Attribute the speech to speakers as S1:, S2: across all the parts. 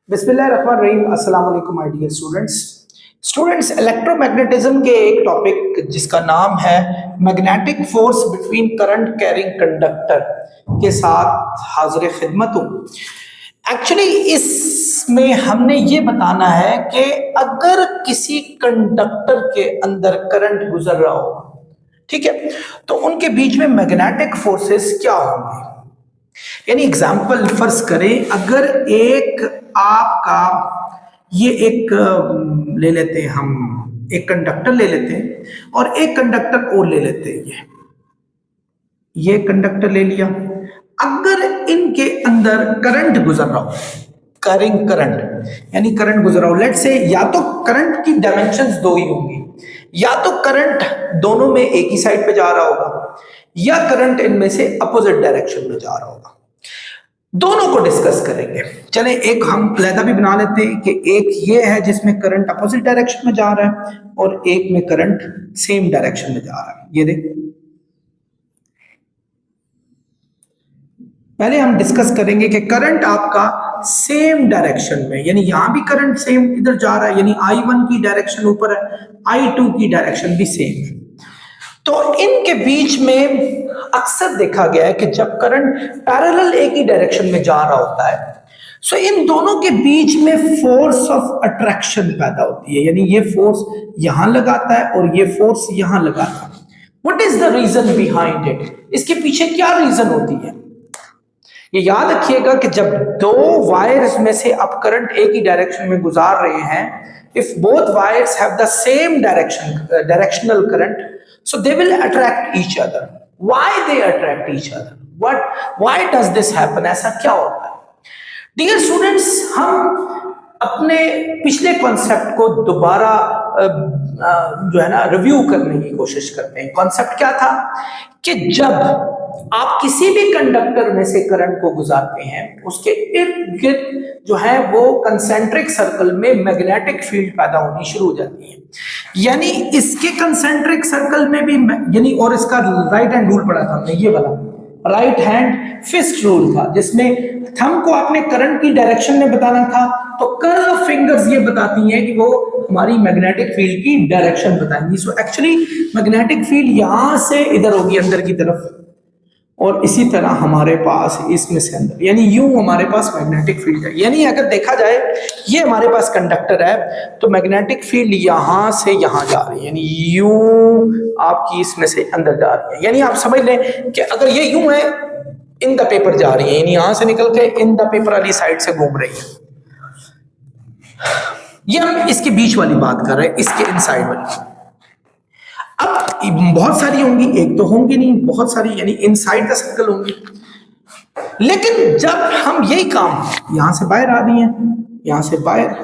S1: बिस्मिल्लाहिर्रहमानिर्रहीम। अस्सलाम वालेकुम माय डियर स्टूडेंट्स इलेक्ट्रोमैग्नेटिज्म के एक टॉपिक जिसका नाम है magnetic force between current carrying conductor के साथ हाजिर खिदमत हूँ। एक्चुअली इसमें हमने ये बताना है कि अगर किसी कंडक्टर के अंदर करंट गुजर रहा हो, ठीक है, तो उनके बीच में मैग्नेटिक फोर्सेस क्या होंगे। यानी एग्जाम्पल फर्ज करें, अगर एक आपका ये एक ले लेते हैं, हम एक कंडक्टर ले लेते हैं और एक कंडक्टर और ले लेते हैं, ये कंडक्टर ले लिया। अगर इनके अंदर करंट गुजर रहा हो, कैरिंग करंट यानी करंट गुजर रहा हो, लेट से या तो करंट की डायमेंशंस दो ही होंगी, या तो करंट दोनों में एक ही साइड पे जा रहा होगा, या करंट इनमें से अपोजिट डायरेक्शन में जा रहा होगा। दोनों को डिस्कस करेंगे। चले एक हम अलहदा भी बना लेते हैं कि एक ये है जिसमें करंट अपोजिट डायरेक्शन में जा रहा है और एक में करंट सेम डायरेक्शन में जा रहा है। ये देख, पहले हम डिस्कस करेंगे कि करंट आपका सेम डायरेक्शन में, यानी यहां भी करंट सेम इधर जा रहा है, यानी I1 की डायरेक्शन ऊपर है, I2 की डायरेक्शन भी सेम है। तो इनके बीच में अक्सर देखा गया है कि जब करंट पैरेलल एक ही डायरेक्शन में जा रहा होता है, सो इन दोनों के बीच में फोर्स ऑफ अट्रैक्शन पैदा होती है, यानी ये फोर्स यहां लगाता है और ये फोर्स यहां लगाता है। What is the reason behind it? इसके पीछे क्या रीजन होती है? ये याद रखिएगा कि जब दो वायर्स में से अब करंट एक ही डायरेक्शन में गुजार रहे हैं, if both wires have the same directional current, so they will attract each other. Why they attract each other? Why does this happen? ऐसा क्या होता है? Dear students, हम अपने पिछले कॉन्सेप्ट को दोबारा जो है ना रिव्यू करने की कोशिश करते हैं। कॉन्सेप्ट क्या था कि जब आप किसी भी कंडक्टर में से करंट को गुजारते हैं, उसके इर्द गिर्द जो है वो कंसेंट्रिक सर्कल में मैग्नेटिक फील्ड पैदा होनी शुरू हो जाती है। यानी इसके कंसेंट्रिक सर्कल में भी, यानी और इसका राइट हैंड रूल पढ़ा था हमने, ये वाला राइट हैंड फिस्ट रूल था, जिसमें थंब को आपने करंट की डायरेक्शन में बताना था, तो कर्व फिंगर्स ये बताती हैं कि वो हमारी मैग्नेटिक फील्ड की डायरेक्शन बताएंगी। सो एक्चुअली मैग्नेटिक फील्ड यहां से इधर होगी अंदर की तरफ, और इसी तरह हमारे पास इसमें से अंदर, यानी यूं हमारे पास मैग्नेटिक फील्ड है। यानी अगर देखा जाए ये हमारे पास कंडक्टर है, तो मैग्नेटिक फील्ड यहां से यहां जा रही है, यानी यूं आपकी इसमें से अंदर जा रही है। यानी आप समझ लें कि अगर ये यूं है, इन द पेपर जा रही है, यानी यहां से निकल के इन द पेपर वाली साइड से घूम रही है। ये हम इसके बीच वाली बात कर रहे हैं, इसके इनसाइड वाली। अब बहुत सारी होंगी, एक तो होंगी नहीं, बहुत सारी, यानी इनसाइड द सर्कल होंगी। लेकिन जब हम यही काम, यहां से बाहर आ रही हैं, यहां से बाहर,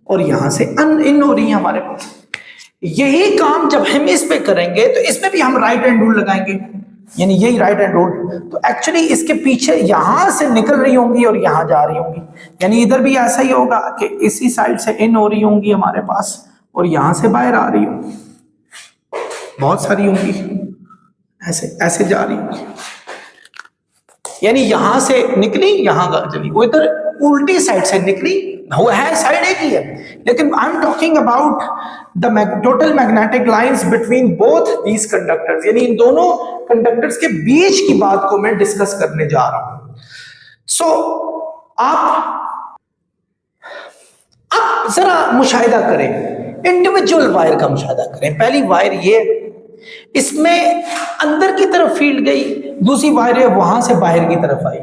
S1: और यहां से इन हो रही है हमारे पास, यही काम जब हम इस पे करेंगे तो इसमें भी हम राइट हैंड रूल लगाएंगे, यानी यही राइट हैंड रूल। तो एक्चुअली इसके पीछे यहां से निकल रही होंगी और यहां जा रही होंगी, यानी इधर भी ऐसा ही होगा कि इसी साइड से इन हो रही होंगी हमारे पास और यहां से बाहर आ रही होंगी, बहुत सारी होंगी, ऐसे ऐसे जा रही होंगी, यानी यहां से निकली यहां चली, वो इधर उल्टी साइड से निकली, वो है साइड एक ही है। लेकिन I am talking about the total magnetic lines between both these conductors, यानी इन दोनों कंडक्टर्स के बीच की बात को मैं डिस्कस करने जा रहा हूं। सो आप अब जरा मुशाहिदा करें, इंडिविजुअल वायर का मुशाहिदा करें। पहली वायर ये, इसमें अंदर की तरफ फील्ड गई, दूसरी वायर है वहां से बाहर की तरफ आई।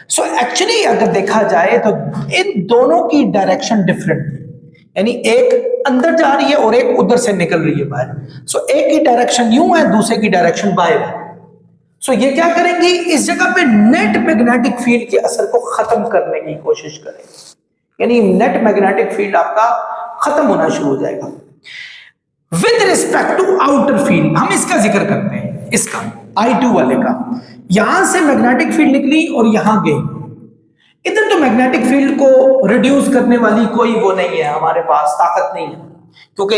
S1: सो एक्चुअली अगर देखा जाए तो इन दोनों की डायरेक्शन डिफरेंट है, यानी एक अंदर जा रही है और एक उधर से निकल रही है बाहर। सो एक की डायरेक्शन यूं है, दूसरे की डायरेक्शन बाहर है। सो ये क्या करेंगी, इस जगह पे नेट मैग्नेटिक फील्ड के असर को खत्म करने की कोशिश करेंगे, यानी नेट मैग्नेटिक फील्ड आपका खत्म होना शुरू हो जाएगा। With respect to outer field, हम इसका जिक्र करते हैं, इसका I2 वाले का, यहां से मैग्नेटिक फील्ड निकली और यहां गई। इधर तो मैग्नेटिक फील्ड को रिड्यूस करने वाली कोई वो नहीं है, हमारे पास ताकत नहीं है, क्योंकि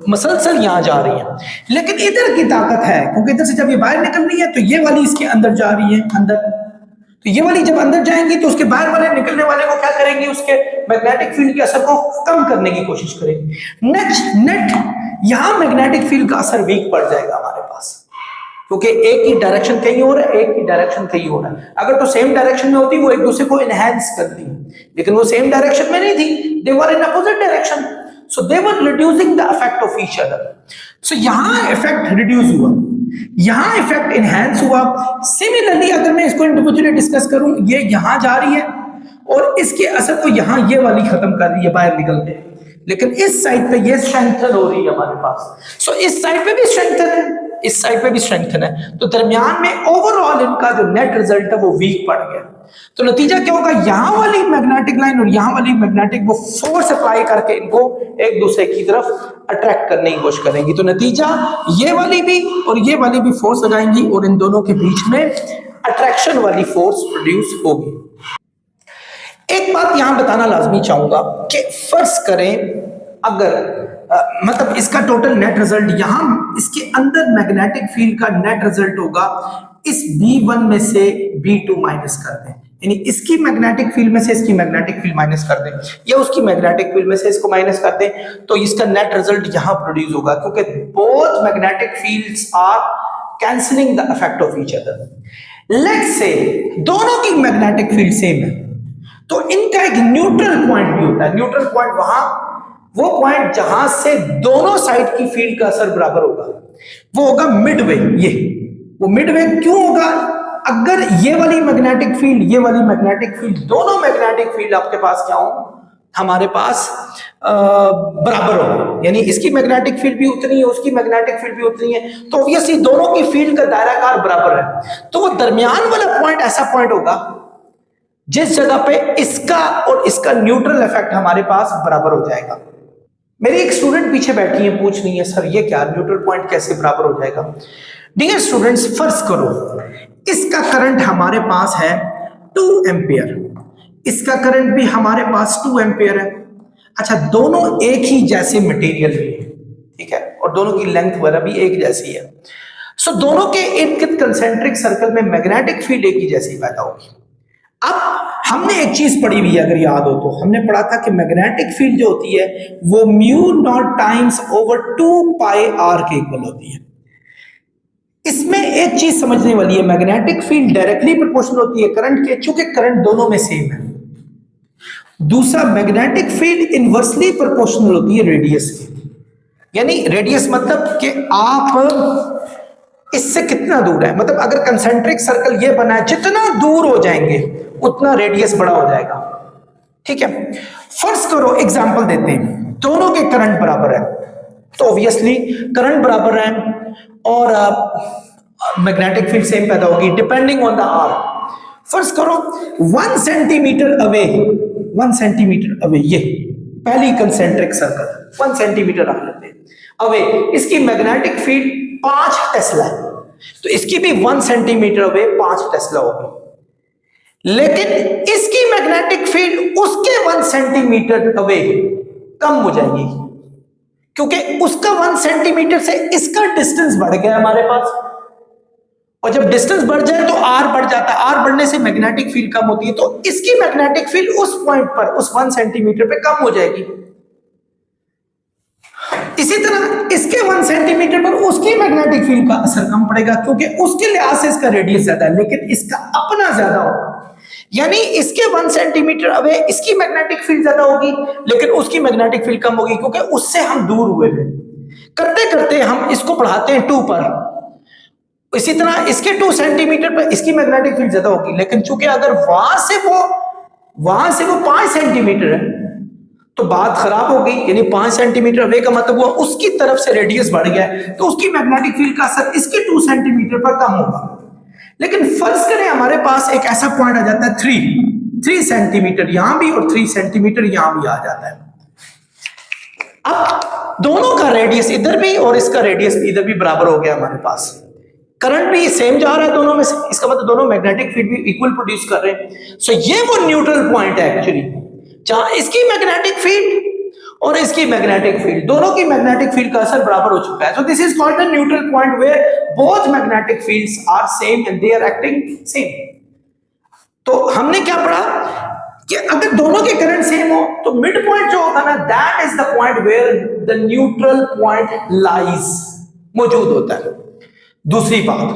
S1: मसलसल यहां जा रही है। लेकिन इधर की ताकत है, क्योंकि इधर से जब ये बाहर निकल रही है तो ये वाली इसके अंदर जा रही है, अंदर, तो ये वाली जब अंदर जाएंगी तो उसके बाहर वाले निकलने वाले को क्या करेंगी, उसके मैग्नेटिक फील्ड के असर को कम करने की कोशिश करेंगे। नेट यहां मैग्नेटिक फील्ड का असर वीक पड़ जाएगा हमारे पास, क्योंकि एक ही डायरेक्शन कहीं हो रहा है, एक ही डायरेक्शन कहीं हो रहा है। अगर तो सेम डायरेक्शन में होती वो एक दूसरे को एनहांस करती, लेकिन वो सेम डायरेक्शन में नहीं थी, they were in opposite direction, so they were reducing the effect of each other. So यहां इफेक्ट रिड्यूस हुआ, यहां इफेक्ट एनहांस हुआ। सिमिलरली अगर मैं इसको इंडिविजुअली डिस्कस करूं, ये यहां जा रही है और इसके असर को यहां ये वाली खत्म कर रही है बाहर निकल के, लेकिन इस साइड पे ये स्ट्रेंथन हो रही है हमारे पास। सो इस साइड पे भी स्ट्रेंथन है, इस साइड पे भी स्ट्रेंथन है, तो दरमियान में ओवरऑल इनका जो नेट रिजल्ट है वो वीक पड़ गया। तो नतीजा क्या होगा, यहां वाली मैग्नेटिक लाइन और यहां वाली मैग्नेटिक वो फोर्स अप्लाई करके इनको एक दूसरे की तरफ अट्रैक्ट करने की कोशिश करेंगी। तो नतीजा ये वाली भी और ये वाली भी फोर्स लगाएंगी और इन दोनों के बीच में अट्रैक्शन वाली फोर्स प्रोड्यूस होगी। एक बात यहां बताना लाजमी चाहूंगा कि फर्ज करें अगर मतलब इसका टोटल नेट रिजल्ट यहां इसके अंदर मैग्नेटिक फील्ड का नेट रिजल्ट होगा, इस B1 में से B2 माइनस कर दें, यानी इसकी मैग्नेटिक फील्ड में से इसकी मैग्नेटिक फील्ड माइनस कर दें या उसकी मैग्नेटिक फील्ड में से इसको माइनस कर दें, तो इसका नेट रिजल्ट यहां प्रोड्यूस होगा, क्योंकि both magnetic fields are cancelling the effect of each other. Let's say दोनों की मैग्नेटिक फील्ड सेम है, तो इनका एक न्यूट्रल पॉइंट भी होता है। न्यूट्रल पॉइंट वहां वो पॉइंट जहां से दोनों साइड की फील्ड का असर बराबर होगा, वो होगा मिडवे। ये वो मिडवे क्यों होगा, अगर ये वाली मैग्नेटिक फील्ड, ये वाली मैग्नेटिक फील्ड, दोनों मैग्नेटिक फील्ड आपके पास क्या हो, हमारे पास बराबर हो, यानी इसकी मैग्नेटिक फील्ड भी उतनी है, उसकी मैग्नेटिक फील्ड भी उतनी है, तो ऑब्वियसली दोनों की फील्ड का दायराकार बराबर है। तो वो दरमियान वाला पॉइंट ऐसा पॉइंट होगा जिस जगह पे इसका और इसका न्यूट्रल इफेक्ट हमारे पास बराबर हो जाएगा। मेरी एक स्टूडेंट पीछे बैठी है, पूछ रही है सर ये क्या न्यूट्रल पॉइंट कैसे बराबर हो जाएगा। डियर स्टूडेंट्स, फर्ज करो इसका करंट हमारे पास है 2 एम्पियर, इसका करंट भी हमारे पास 2 एम्पियर है। अच्छा, दोनों एक ही जैसे मटेरियल में है, ठीक है, और दोनों की लेंथ वगैरह भी एक जैसी है। सो दोनों के इर्द गिर्द कंसेंट्रिक सर्कल में मैग्नेटिक फील्ड एक ही जैसी पैदा होगी। अब हमने एक चीज पढ़ी हुई है, अगर याद हो तो हमने पढ़ा था कि मैग्नेटिक फील्ड जो होती है वो mu not times over 2 pi r के इक्वल होती है। इसमें एक चीज समझने वाली है, मैग्नेटिक फील्ड डायरेक्टली प्रोपोर्शनल होती है करंट के, चूंकि करंट दोनों में सेम है। दूसरा, मैग्नेटिक फील्ड इनवर्सली प्रोपोर्शनल होती है रेडियस की, यानी रेडियस मतलब कि आप इससे कितना दूर है, मतलब अगर कंसेंट्रिक सर्कल ये बना है, जितना दूर हो जाएंगे उतना रेडियस बड़ा हो जाएगा, ठीक है। फर्ज करो एग्जांपल देते हैं, दोनों के करंट बराबर है, तो ऑब्वियसली करंट बराबर है और मैग्नेटिक फील्ड सेम पैदा होगी डिपेंडिंग ऑन द आर। फर्ज करो 1 सेंटीमीटर अवे, 1 सेंटीमीटर अवे, ये पहली कंसेंट्रिक सर्कल 1 सेंटीमीटर रख लेते हैं अवे, इसकी मैग्नेटिक फील्ड 5 टेस्ला है, तो इसकी भी 1 सेंटीमीटर अवे 5 टेस्ला होगी। लेकिन इसकी मैग्नेटिक फील्ड उसके 1 सेंटीमीटर अवे कम हो जाएगी, क्योंकि उसका 1 सेंटीमीटर से इसका डिस्टेंस बढ़ गया हमारे पास, और जब डिस्टेंस बढ़ जाए तो आर बढ़ जाता है, आर बढ़ने से मैग्नेटिक फील्ड कम होती है, तो इसकी मैग्नेटिक फील्ड उस पॉइंट पर, उस 1 सेंटीमीटर पे कम हो जाएगी। इसी तरह इसके 1 सेंटीमीटर पर उसकी मैग्नेटिक फील्ड का असर कम पड़ेगा, क्योंकि उसके लिहाज से इसका रेडियस ज्यादा है, लेकिन इसका अपना ज्यादा होगा, यानी इसके 1 सेंटीमीटर अवे इसकी मैग्नेटिक फील्ड ज्यादा होगी, लेकिन उसकी मैग्नेटिक फील्ड कम होगी, क्योंकि उससे हम दूर हुए थे। करते करते हम इसको बढ़ाते हैं 2 पर, इसी तरह इसके 2 सेंटीमीटर पर इसकी मैग्नेटिक फील्ड ज्यादा होगी, लेकिन चूंकि अगर वहां से वो 5 सेंटीमीटर है तो बात खराब हो गई, यानी 5 सेंटीमीटर अवे का मतलब हुआ उसकी तरफ से रेडियस बढ़ गया है, तो उसकी मैग्नेटिक फील्ड का असर इसके 2 सेंटीमीटर पर कम होगा। लेकिन फर्ज करें हमारे पास एक ऐसा पॉइंट आ जाता है 3 सेंटीमीटर यहां भी और 3 सेंटीमीटर यहां भी आ जाता है। अब दोनों का रेडियस इधर भी और इसका रेडियस इधर भी बराबर हो गया हमारे पास, करंट भी सेम जा रहा है दोनों में से, इसका मतलब दोनों मैग्नेटिक फील्ड भी इक्वल प्रोड्यूस कर रहे हैं। सो ये वो न्यूट्रल पॉइंट है एक्चुअली, जहां इसकी मैग्नेटिक फील्ड और इसकी मैग्नेटिक फील्ड, दोनों की मैग्नेटिक फील्ड का असर बराबर हो चुका है। So this is called the neutral point where both magnetic fields are same and they are acting same. तो हमने क्या पढ़ा कि अगर दोनों के करंट सेम हो तो मिड पॉइंट जो होगा ना, that is the point where the neutral point lies, मौजूद होता है। दूसरी बात,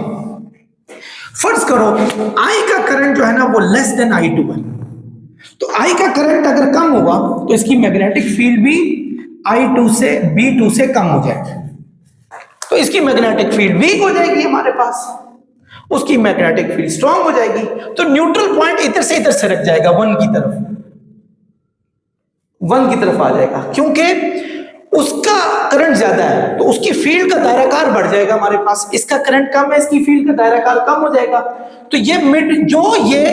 S1: फर्ज करो आई का करंट जो है ना वो लेस देन I2 है, तो आई का करंट अगर कम होगा तो इसकी मैग्नेटिक फील्ड भी I2 से B2 से कम हो जाएगी, तो इसकी मैग्नेटिक फील्ड वीक हो जाएगी हमारे पास, उसकी मैग्नेटिक फील्ड स्ट्रांग हो जाएगी। तो न्यूट्रल पॉइंट इधर से इधर सरक जाएगा, वन की तरफ आ जाएगा, क्योंकि उसका करंट ज्यादा है तो उसकी फील्ड का दायराकार बढ़ जाएगा हमारे पास, इसका करंट कम है, इसकी फील्ड का दायराकार कम हो जाएगा। तो ये मिड जो ये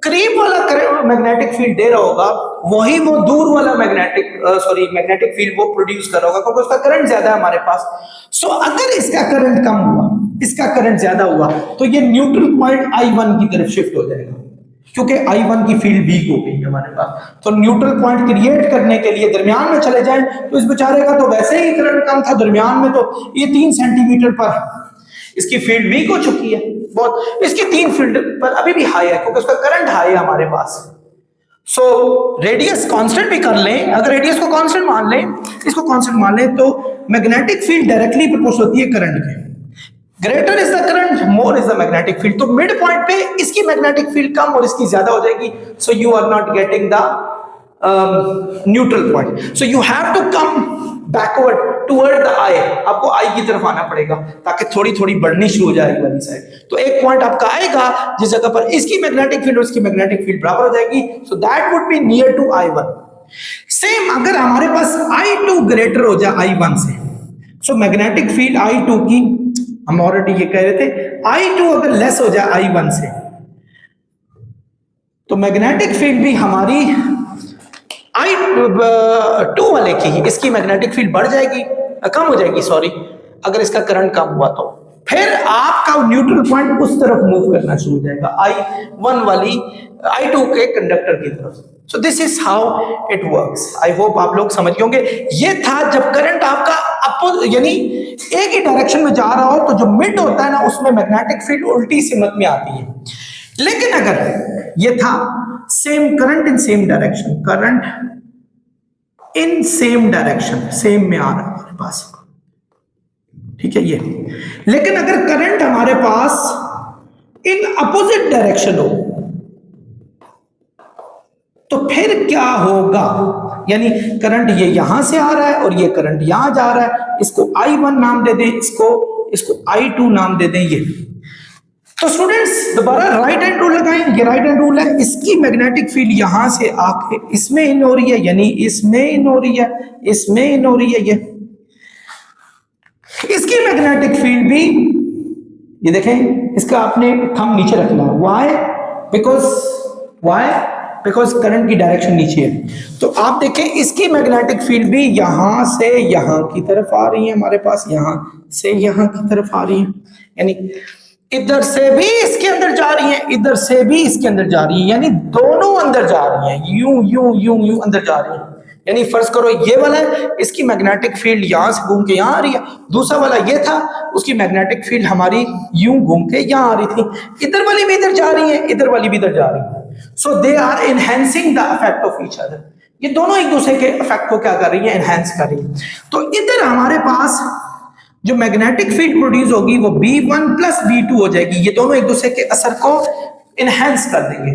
S1: करीब वाला मैग्नेटिक फील्ड दे रहा होगा वही वो दूर वाला मैग्नेटिक फील्ड वो प्रोड्यूस कर रहा होगा, क्योंकि उसका करंट ज्यादा है हमारे पास। सो अगर इसका करंट कम हुआ, इसका करंट ज्यादा हुआ, तो ये न्यूट्रल पॉइंट I1 की तरफ शिफ्ट हो जाएगा, क्योंकि I1 की फील्ड वीक हो गई हमारे पास। तो न्यूट्रल पॉइंट क्रिएट करने के लिए दरमियान में चले जाएं, तो इस बेचारे का तो वैसे ही करंट कम था दरमियान में, तो ये 3 सेंटीमीटर पर इसकी फील्ड वीक हो चुकी है बहुत, इसकी 3 फील्ड पर अभी भी हाई है, क्योंकि उसका करंट हाई है हमारे पास। सो रेडियस कांस्टेंट भी कर लें, अगर रेडियस को कांस्टेंट मान लें, इसको कांस्टेंट मान लें, तो मैग्नेटिक फील्ड डायरेक्टली प्रोपोर्शनल होती है करंट के, greater is the current more is the magnetic field. तो मिड पॉइंट पे इसकी मैग्नेटिक फील्ड कम और इसकी ज्यादा हो जाएगी, so you are not getting the neutral point, so you have to come backward toward the eye, आपको आई की तरफ आना पड़ेगा ताकि थोड़ी थोड़ी बढ़नी शुरू हो जाएगी वाली साइड। तो एक पॉइंट आपका आएगा जिस जगह पर इसकी मैग्नेटिक फील्ड और इसकी मैग्नेटिक फील्ड बराबर हो जाएगी, so that would be near to I1। Same अगर हमारे पास I2 ग्रेटर हो जाए I1 से, सो मैग्नेटिक फील्ड I2 की, हम ऑलरेडी ये कह रहे थे, I2 अगर लेस हो जाए I1 से, तो मैग्नेटिक फील्ड भी हमारी I2 वाले की, इसकी मैग्नेटिक फील्ड बढ़ जाएगी, कम हो जाएगी सॉरी, अगर इसका करंट कम हुआ तो फिर आपका न्यूट्रल पॉइंट उस तरफ मूव करना शुरू हो जाएगा, I1 वाली I2 के कंडक्टर की तरफ। सो this is how it works. I hope आप लोग समझ गए होंगे। ये था जब करंट आपका यानी एक ही डायरेक्शन में जा रहा हो, तो जो मिड होता है ना उसमें मैग्नेटिक फील्ड उल्टी सिमत में आती है। लेकिन अगर ये था same current in same direction, current in same direction, same में आ रहा है हमारे पास, ठीक है ये। लेकिन अगर करंट हमारे पास इन अपोजिट डायरेक्शन हो तो फिर क्या होगा, यानी करंट ये यहां से आ रहा है और ये करंट यहां जा रहा है, इसको I1 नाम दे दें, इसको I2 नाम दे दें ये। तो स्टूडेंट्स दोबारा राइट हैंड रूल लगाएं, ये राइट हैंड रूल है, इसकी मैग्नेटिक फील्ड यहां से आके इसमें इन हो रही है, यानी इसमें इन हो रही है, इसमें इन हो रही है, ये इसकी मैग्नेटिक फील्ड भी, ये देखें, इसका आपने थंब नीचे रखना है, व्हाई बिकॉज करंट की डायरेक्शन नीचे है। तो आप देखें इसकी मैग्नेटिक फील्ड भी यहां से यहां की तरफ आ रही है हमारे पास, यहां से यहां की तरफ आ रही है, यानी इधर से भी इसके अंदर जा रही है, इधर से भी इसके अंदर जा रही है, यानी दोनों अंदर जा रही है, यूं यूं यूं यूं अंदर जा रही है। यानी फर्ज करो ये वाला है, इसकी मैग्नेटिक फील्ड यहां से घूम के यहां आ रही है, दूसरा वाला ये था, उसकी मैग्नेटिक फील्ड हमारी यूं घूम के यहां आ रही थी, इधर वाली भी इधर जा रही है, इधर वाली भी इधर जा रही है। So they are enhancing the effect of each other, ये दोनों एक दूसरे के इफेक्ट को क्या कर रही है, एनहेंस कर रही है। तो इधर हमारे पास जो मैग्नेटिक फील्ड प्रोड्यूस होगी वो B1 प्लस B2 हो जाएगी, ये दोनों एक दूसरे के असर को एनहेंस कर देंगे।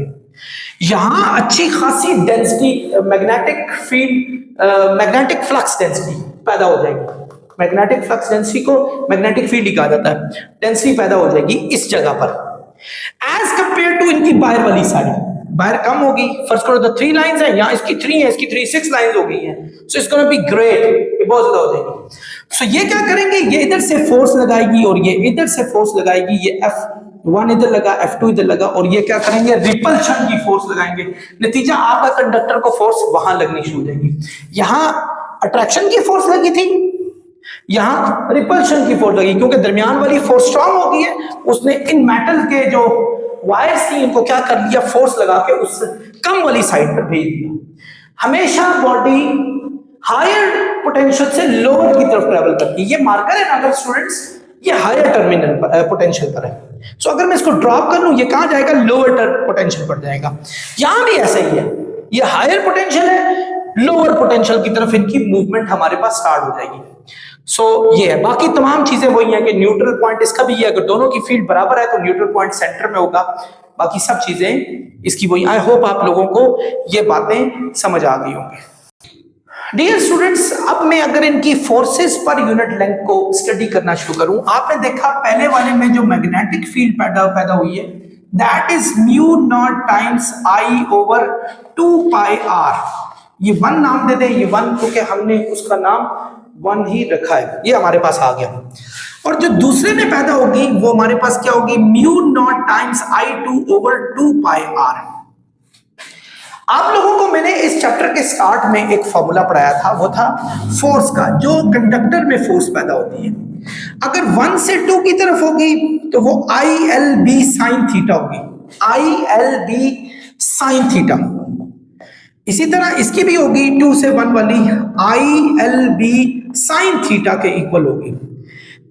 S1: यहां अच्छी खासी density magnetic field, magnetic flux density पैदा हो जाएगी। मैग्नेटिक फ्लक्स डेंसिटी को मैग्नेटिक फील्ड ही कहा जाता है, डेंसिटी पैदा हो जाएगी इस जगह पर, एज कंपेयर टू इनकी बाहर वाली साइड। बाहर कम होगी, फर्स्ट करो तो 3 लाइंस है, यहाँ इसकी 3 है, इसकी 3 6 लाइंस हो गई है, so it's gonna be great, ये बहुत ज्यादा हो जाएगी। सो ये क्या करेंगे, ये इधर से फोर्स लगाएगी और ये इधर से फोर्स लगाएगी, ये F1 इधर लगा, F2 इधर लगा, और ये क्या करेंगे, रिपल्शन की फोर्स लगाएंगे। नतीजा आपका कंडक्टर को फोर्स वहां लगनी शुरू हो जाएगी। यहां अट्रैक्शन की फोर्स लगी थी, यहां रिपल्शन की फोर्स लगी, क्योंकि दरमियान वाली फोर्स स्ट्रांग हो गई है, उसने इन मेटल के जो वायर्स थी इनको क्या कर लिया, फोर्स लगा के उस कम वाली साइड पर भेज दिया। हमेशा बॉडी हायर पोटेंशियल से लोअर की तरफ ट्रेवल करती है। ये मार्कर है ना अगर स्टूडेंट्स, ये हायर टर्मिनल पोटेंशियल पर है। सो अगर मैं इसको ड्रॉप कर लूं, ये कहां जाएगा, लोअर पोटेंशियल पर जाएगा। यहां भी ऐसा ही है, ये हायर पोटेंशियल है, लोअर पोटेंशियल की तरफ इनकी मूवमेंट हमारे पास स्टार्ट हो जाएगी। सो ये है, बाकी तमाम चीजें वही है कि न्यूट्रल पॉइंट इसका भी है, अगर दोनों की फील्ड बराबर है तो न्यूट्रल पॉइंट सेंटर में होगा, बाकी सब चीजें इसकी वही। आई होप आप लोगों को ये बातें समझ आ गई होंगी। डियर स्टूडेंट्स, अब मैं अगर इनकी फोर्सेस पर यूनिट लेंथ को स्टडी करना शुरू करूं, आपने देखा पहले वाले में जो मैग्नेटिक फील्ड पैदा हुई है, that is mu not times I over 2 pi r. ये 1 नाम दे दें, ये 1 क्योंकि हमने उसका नाम 1 ही रखा है, ये हमारे पास आ गया। और जो दूसरे में पैदा होगी वो हमारे पास क्या होगी, mu not times I2 over 2 pi r. आप लोगों को मैंने इस चैप्टर के स्टार्ट में एक फॉर्मूला पढ़ाया था, वो था फोर्स का, जो कंडक्टर में फोर्स पैदा होती है। अगर 1 से 2 की तरफ होगी तो वो ILB साइन थीटा होगी, ILB साइन थीटा। इसी तरह इसकी भी होगी 2 से 1 वाली, ILB साइन थीटा के इक्वल होगी।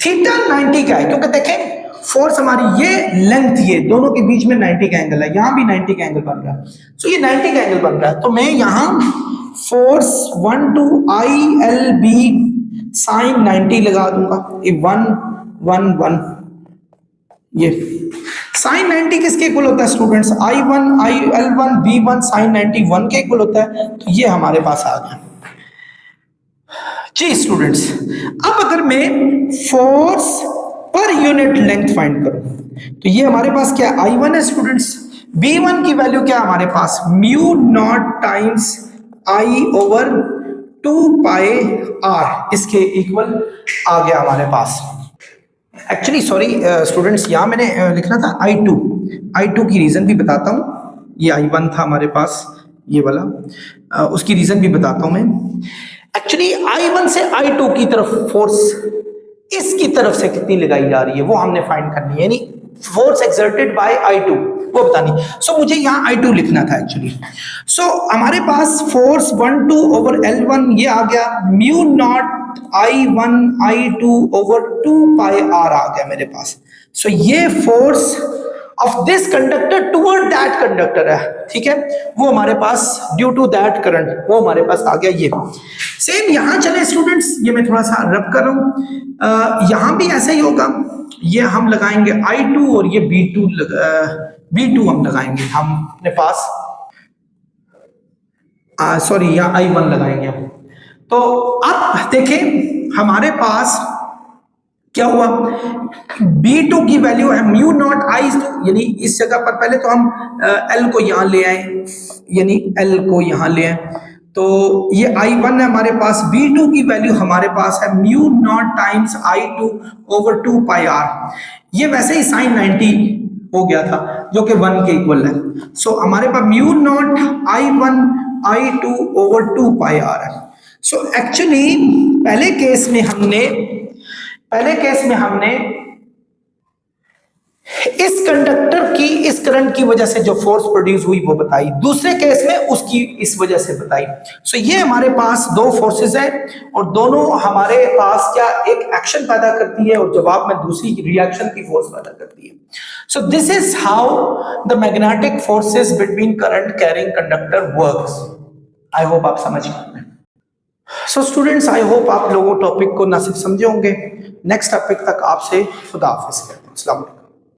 S1: थीटा 90 का है, क्योंकि देखें फोर्स हमारी ये लेंथ, ये दोनों के बीच में 90 का एंगल है, यहां भी 90 का एंगल बन रहा है। सो ये 90 का एंगल बन रहा है, तो मैं यहां फोर्स 1 to ILB साइन 90 लगा दूंगा, ये 1 1 1, ये साइन 90 किसके इक्वल होता है students, I1 IL1 B1 sign 90 1 के इक्वल होता है, तो ये हमारे पास आ गया जी स्टूडेंट्स। अब अगर मैं force per unit length find करूं तो ये हमारे पास क्या I1 है स्टूडेंट्स, B1 की वैल्यू क्या हमारे पास, mu not times I over 2 pi r, इसके इक्वल आ गया हमारे पास। एक्चुअली सॉरी स्टूडेंट्स, यहाँ मैंने लिखना था I2 की रीजन भी बताता हूँ। ये I1 था हमारे पास, ये वाला, उसकी रीजन भी बताता हूँ मैं। एक्चुअली I1 से I2 की तरफ फोर्स इसकी तरफ से कितनी लगाई जा रही है वो हमने फाइंड करनी है, यानी फोर्स एक्सर्टेड बाय I2 वो बतानी। सो मुझे यहाँ I2 लिखना था एक्चुअली। सो हमारे पास फोर्स 1 2 ओवर L1 ये आ गया, mu not I1 I2 over 2 pi r आ गया मेरे पास। सो ये force of this conductor toward that conductor है, ठीक है, वो हमारे पास ड्यू टू दैट करंट वो हमारे पास आ गया। ये सेम यहां चले स्टूडेंट्स, ये मैं थोड़ा सा रब कर रहा हूं, यहां भी ऐसा ही होगा, ये हम लगाएंगे I2 और ये B2 हम लगाएंगे, हम अपने पास सॉरी यहाँ I1 लगाएंगे हम। तो अब देखें हमारे पास क्या हुआ, B2 की वैल्यू है म्यू नॉट I2, यानी इस जगह पर पहले तो हम L को यहां ले आए, यानी L को यहां ले आए, तो ये I1 है हमारे पास, B2 की वैल्यू हमारे पास है mu not times I2 over 2 pi r. ये वैसे ही साइन 90 हो गया था जो कि 1 के इक्वल है। सो हमारे पास mu not I1 I2 over 2 pi r है। सो एक्चुअली पहले केस में हमने इस कंडक्टर की इस करंट की वजह से जो फोर्स प्रोड्यूस हुई वो बताई, दूसरे केस में उसकी इस वजह से बताई। सो ये हमारे पास दो फोर्सेस हैं और दोनों हमारे पास क्या एक एक्शन पैदा करती है और जवाब में दूसरी रिएक्शन की फोर्स पैदा करती है। So this is how the magnetic forces between current carrying conductor works. I hope आप समझ गए। सो स्टूडेंट्स, आई होप आप लोगों टॉपिक को ना सिर्फ समझे होंगे, नेक्स्ट टॉपिक तक आपसे खुदा हाफिज़ कहते हैं। अस्सलाम वालेकुम।